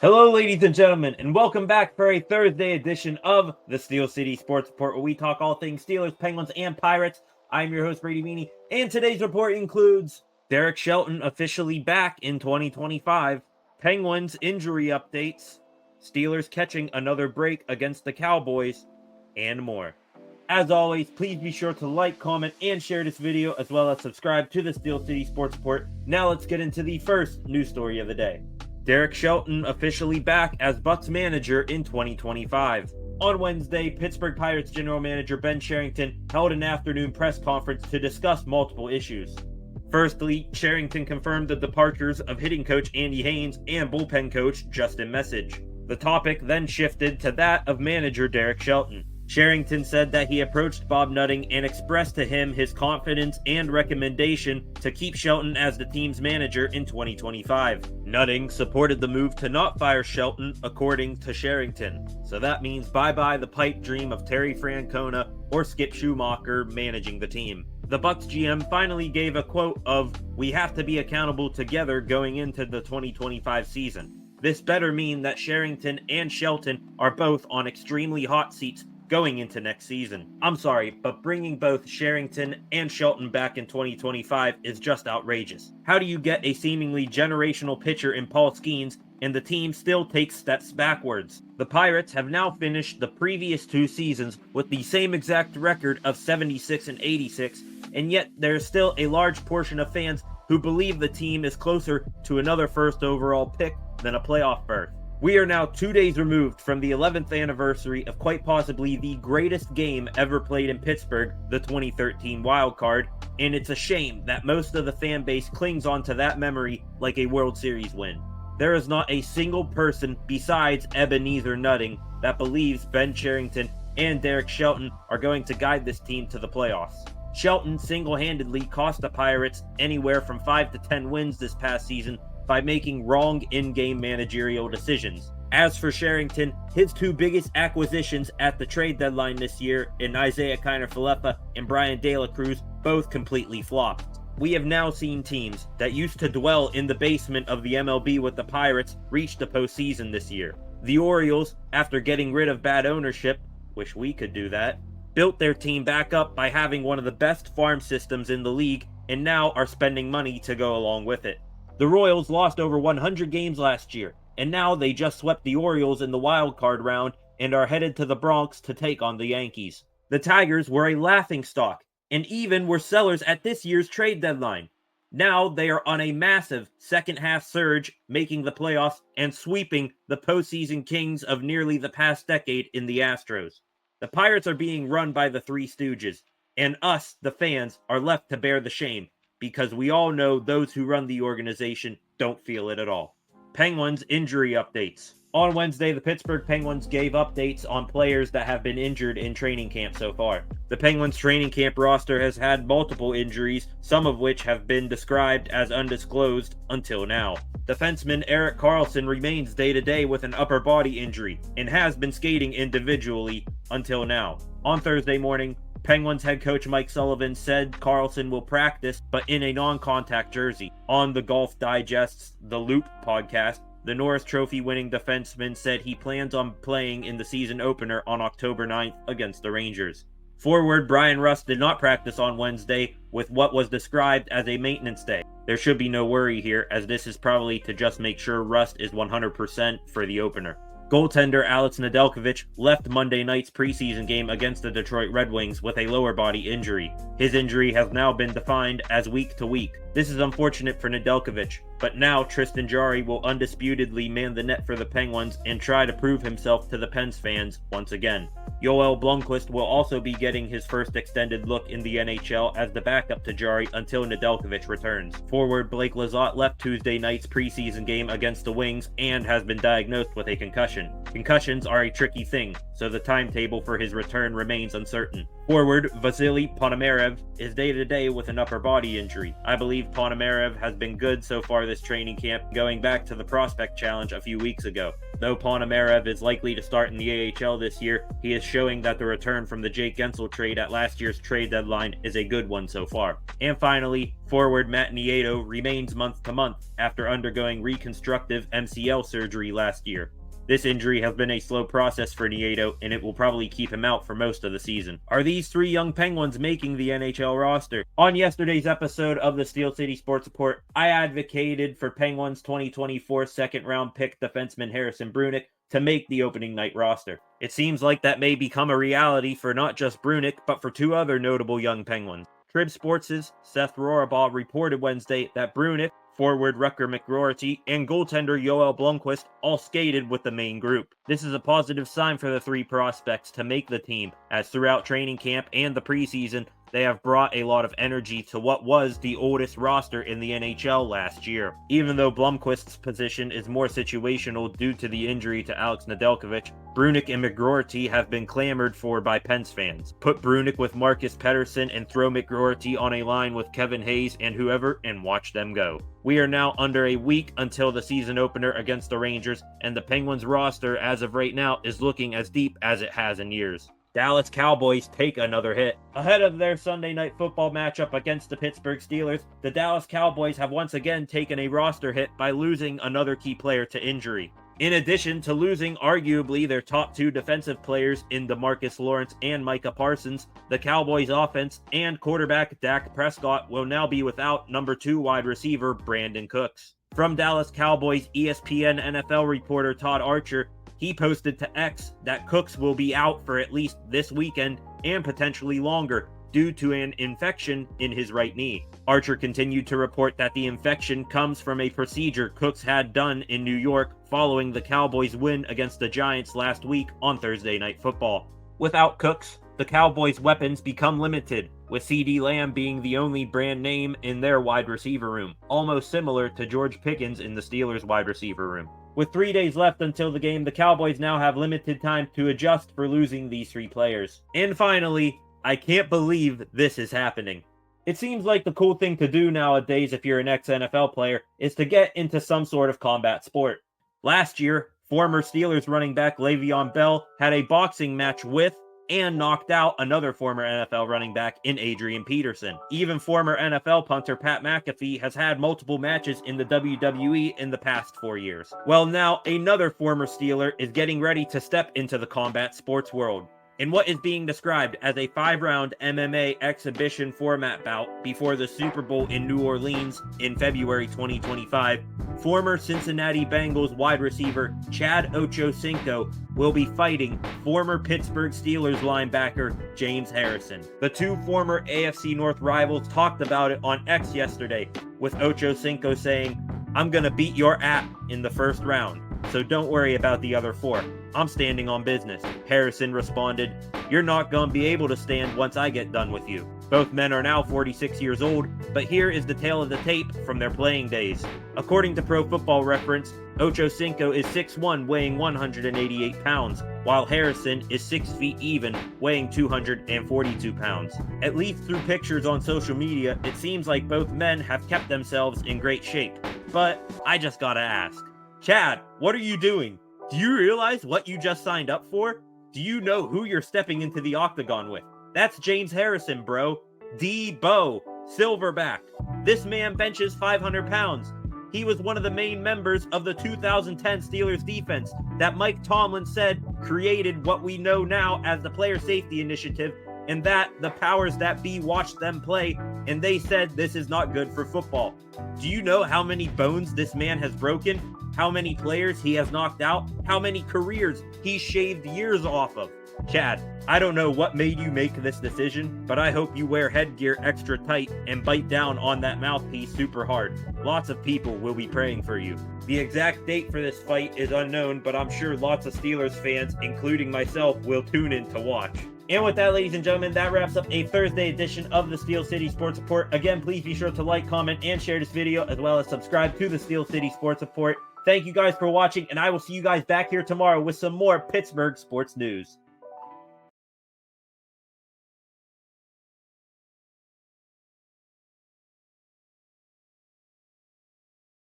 Hello, ladies and gentlemen, and welcome back for a Thursday edition of the Steel City Sports Report, where we talk all things Steelers, Penguins, and Pirates. I'm your host, Brady Meany, and today's report includes Derek Shelton officially back in 2025, Penguins injury updates, Steelers catching another break against the Cowboys, and more. As always, please be sure to like, comment, and share this video, as well as subscribe to the Steel City Sports Report. Now let's get into the first news story of the day. Derek Shelton officially back as Bucs manager in 2025. On Wednesday, Pittsburgh Pirates general manager Ben Cherington held an afternoon press conference to discuss multiple issues. Firstly, Cherington confirmed the departures of hitting coach Andy Haynes and bullpen coach Justin Message. The topic then shifted to that of manager Derek Shelton. Cherington said that he approached Bob Nutting and expressed to him his confidence and recommendation to keep Shelton as the team's manager in 2025. Nutting supported the move to not fire Shelton, according to Cherington. So that means bye-bye the pipe dream of Terry Francona or Skip Schumacher managing the team. The Bucs GM finally gave a quote of, "We have to be accountable together going into the 2025 season." This better mean that Cherington and Shelton are both on extremely hot seats going into next season. I'm sorry, but bringing both Cherington and Shelton back in 2025 is just outrageous. How do you get a seemingly generational pitcher in Paul Skeens and the team still takes steps backwards? The Pirates have now finished the previous two seasons with the same exact record of 76 and 86, and yet there's still a large portion of fans who believe the team is closer to another first overall pick than a playoff berth. We are now 2 days removed from the 11th anniversary of quite possibly the greatest game ever played in Pittsburgh, the 2013 Wild Card, and it's a shame that most of the fan base clings onto that memory like a World Series win. There is not a single person besides Ebenezer Nutting that believes Ben Cherington and Derek Shelton are going to guide this team to the playoffs. Shelton single-handedly cost the Pirates anywhere from 5 to 10 wins this past season by making wrong in-game managerial decisions. As for Cherington, his two biggest acquisitions at the trade deadline this year in Isaiah Kiner-Falefa and Brian De La Cruz both completely flopped. We have now seen teams that used to dwell in the basement of the MLB with the Pirates reach the postseason this year. The Orioles, after getting rid of bad ownership, wish we could do that, built their team back up by having one of the best farm systems in the league and now are spending money to go along with it. The Royals lost over 100 games last year, and now they just swept the Orioles in the wild card round and are headed to the Bronx to take on the Yankees. The Tigers were a laughingstock, and even were sellers at this year's trade deadline. Now they are on a massive second-half surge, making the playoffs and sweeping the postseason kings of nearly the past decade in the Astros. The Pirates are being run by the Three Stooges, and us, the fans, are left to bear the shame, because we all know those who run the organization don't feel it at all. Penguins injury updates. On Wednesday, the Pittsburgh Penguins gave updates on players that have been injured in training camp so far. The Penguins training camp roster has had multiple injuries, some of which have been described as undisclosed until now. Defenseman Erik Karlsson remains day-to-day with an upper body injury and has been skating individually until now. On Thursday morning, Penguins head coach Mike Sullivan said Karlsson will practice, but in a non-contact jersey. On the Golf Digest's The Loop podcast, the Norris Trophy winning defenseman said he plans on playing in the season opener on October 9th against the Rangers. Forward Brian Rust did not practice on Wednesday with what was described as a maintenance day. There should be no worry here, as this is probably to just make sure Rust is 100% for the opener. Goaltender Alex Nedeljkovic left Monday night's preseason game against the Detroit Red Wings with a lower body injury. His injury has now been defined as week to week. This is unfortunate for Nedeljkovic, but now Tristan Jarry will undisputedly man the net for the Penguins and try to prove himself to the Pens fans once again. Joel Blomqvist will also be getting his first extended look in the NHL as the backup to Jarry until Nedeljkovic returns. Forward Blake Lizotte left Tuesday night's preseason game against the Wings and has been diagnosed with a concussion. Concussions are a tricky thing. so the timetable for his return remains uncertain. Forward Vasily Ponomarev is day-to-day with an upper body injury. I believe Ponomarev has been good so far this training camp, going back to the Prospect Challenge a few weeks ago. Though Ponomarev is likely to start in the AHL this year, he is showing that the return from the Jake Gensel trade at last year's trade deadline is a good one so far. And finally, forward Matt Nieto remains month to month after undergoing reconstructive MCL surgery last year. This injury has been a slow process for Nieto, and it will probably keep him out for most of the season. Are these three young Penguins making the NHL roster? On yesterday's episode of the Steel City Sports Report, I advocated for Penguins 2024 second-round pick defenseman Harrison Brunick to make the opening night roster. It seems like that may become a reality for not just Brunick, but for two other notable young Penguins. Trib Sports' Seth Rorabaugh reported Wednesday that Brunick, forward Rutger McGroarty, and goaltender Joel Blomqvist all skated with the main group. This is a positive sign for the three prospects to make the team, as throughout training camp and the preseason, they have brought a lot of energy to what was the oldest roster in the NHL last year. Even though Blomqvist's position is more situational due to the injury to Alex Nedeljkovic, Brunick and McGroarty have been clamored for by Pens fans. Put Brunick with Marcus Pettersson and throw McGroarty on a line with Kevin Hayes and whoever and watch them go. We are now under a week until the season opener against the Rangers, and the Penguins roster as of right now is looking as deep as it has in years. Dallas Cowboys take another hit. Ahead of their Sunday night football matchup against the Pittsburgh Steelers, the Dallas Cowboys have once again taken a roster hit by losing another key player to injury. In addition to losing arguably their top two defensive players in DeMarcus Lawrence and Micah Parsons, the Cowboys offense and quarterback Dak Prescott will now be without number 2 wide receiver Brandon Cooks. From Dallas Cowboys ESPN NFL reporter Todd Archer, he posted to X that Cooks will be out for at least this weekend and potentially longer due to an infection in his right knee. Archer continued to report that the infection comes from a procedure Cooks had done in New York following the Cowboys' win against the Giants last week on Thursday Night Football. Without Cooks, the Cowboys' weapons become limited, with CeeDee Lamb being the only brand name in their wide receiver room, almost similar to George Pickens in the Steelers' wide receiver room. With 3 days left until the game, the Cowboys now have limited time to adjust for losing these three players. And finally, I can't believe this is happening. It seems like the cool thing to do nowadays if you're an ex-NFL player is to get into some sort of combat sport. Last year, former Steelers running back Le'Veon Bell had a boxing match with and knocked out another former NFL running back in Adrian Peterson. Even former NFL punter Pat McAfee has had multiple matches in the WWE in the past 4 years. Well, now another former Steeler is getting ready to step into the combat sports world. In what is being described as a 5-round MMA exhibition format bout before the Super Bowl in New Orleans in February 2025, former Cincinnati Bengals wide receiver Chad Ochocinco will be fighting former Pittsburgh Steelers linebacker James Harrison. The two former AFC North rivals talked about it on X yesterday, with Ochocinco saying, "I'm gonna beat your ass in the first round, so don't worry about the other 4. I'm standing on business." Harrison responded, "You're not gonna be able to stand once I get done with you." Both men are now 46 years old, but here is the tale of the tape from their playing days. According to Pro Football Reference, Ochocinco is 6'1", weighing 188 pounds, while Harrison is 6 feet even, weighing 242 pounds. At least through pictures on social media, it seems like both men have kept themselves in great shape. But I just gotta ask, Chad, what are you doing? Do you realize what you just signed up for? Do you know who you're stepping into the octagon with? That's James Harrison, bro. D-Bo, silverback. This man benches 500 pounds. He was one of the main members of the 2010 Steelers defense that Mike Tomlin said created what we know now as the Player Safety Initiative, and that the powers that be watched them play, and they said this is not good for football. Do you know how many bones this man has broken? How many players he has knocked out? How many careers he shaved years off of? Chad, I don't know what made you make this decision, but I hope you wear headgear extra tight and bite down on that mouthpiece super hard. Lots of people will be praying for you. The exact date for this fight is unknown, but I'm sure lots of Steelers fans, including myself, will tune in to watch. And with that, ladies and gentlemen, that wraps up a Thursday edition of the Steel City Sports Report. Again, please be sure to like, comment, and share this video, as well as subscribe to the Steel City Sports Report. Thank you guys for watching, and I will see you guys back here tomorrow with some more Pittsburgh sports news.